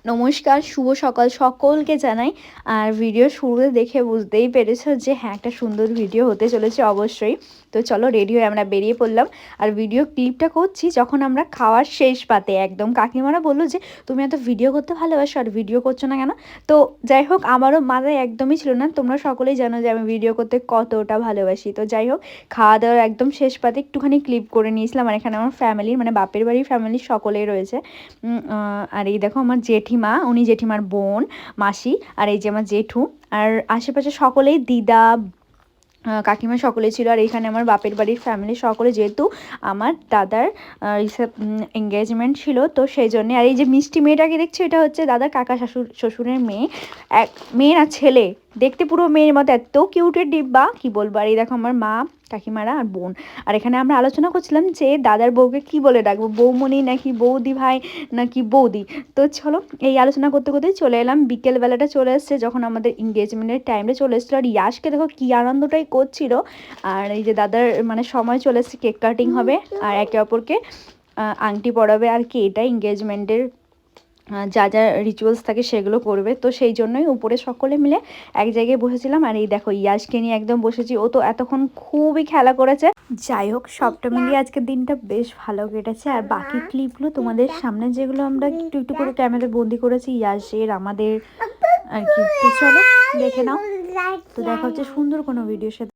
নমস্কার, শুভ সকাল সকলকে জানাই। আর ভিডিও শুরুতে দেখে বুঝতেই পেরেছো যে হ্যাঁ, একটা সুন্দর ভিডিও হতে চলেছে অবশ্যই। তো চলো রেডি হয়ে আমরা বেরিয়ে পড়লাম। আর ভিডিও ক্লিপটা করছি যখন আমরা খাওয়ার শেষ পাতে একদম। কাকিমারা বললো যে তুমি এত ভিডিও করতে ভালোবাসো আর ভিডিও করছো না কেন? তো যাই হোক, আমারও মাথায় একদমই ছিল না। তোমরা সকলেই জানো যে আমি ভিডিও করতে কতটা ভালোবাসি। তো যাই হোক, খাওয়া দাওয়ার একদম শেষ পাতে একটুখানি ক্লিপ করে নিয়েছিলাম। আর এখানে আমার ফ্যামিলির মানে বাপের বাড়ির ফ্যামিলির সকলেই রয়েছে। আর এই দেখো আমার জেঠিমা, উনি জেঠিমার বোন, মাসি, আর এই যে আমার জেঠু, আর আশেপাশে সকলেই দিদা, কাকিমা সকলে ছিল। আর এখানে আমার বাপের বাড়ির ফ্যামিলি সকলে, যেহেতু আমার দাদার এঙ্গেজমেন্ট ছিল, তো সেই জন্যে। আর এই যে মিষ্টি মেয়েটাকে দেখছি, এটা হচ্ছে দাদার কাকা শ্বশুরের মেয়ে, মেয়ে না ছেলে, দেখতে পুরো মেয়ের মতো, এত কিউটের ডিব্বা কি বলবো। আর এই দেখো আমার মা, কাকিমারা আর বোন। আর এখানে আমরা আলোচনা করছিলাম যে দাদার বউকে কি বলে ডাকবো, বৌমণি নাকি বৌদি ভাই নাকি বৌদি। তো চলো, এই আলোচনা করতে করতেই চলে এলাম, বিকেলবেলাটা চলে এসছে যখন আমাদের এঙ্গেজমেন্টের টাইমটা চলে এসেছিলো। আর ইয়াসকে দেখো কী আনন্দটাই করছিল। আর এই যে দাদার মানে সময় চলে এসছে, কেক কাটিং হবে আর একে অপরকে আংটি পরাবে আর কি। এটা এঙ্গেজমেন্টের যা যা রিচুয়ালস থাকে সেগুলো করবে। তো সেই জন্যই উপরে সকলে মিলে এক জায়গায় বসেছিলাম। আর এই দেখো ইয়াসকে নিয়ে একদম বসেছি, ও তো এতক্ষণ খুবই খেলা করেছে। যাই হোক, সবটা মিলিয়ে আজকের দিনটা বেশ ভালো কেটেছে। আর বাকি ক্লিপগুলো তোমাদের সামনে যেগুলো আমরা একটু একটু করে ক্যামেরা বন্দি করেছি ইয়াসের, আমাদের আর কি। তো চলো দেখে নাও। তো দেখা হচ্ছে সুন্দর কোনো ভিডিওর সাথে।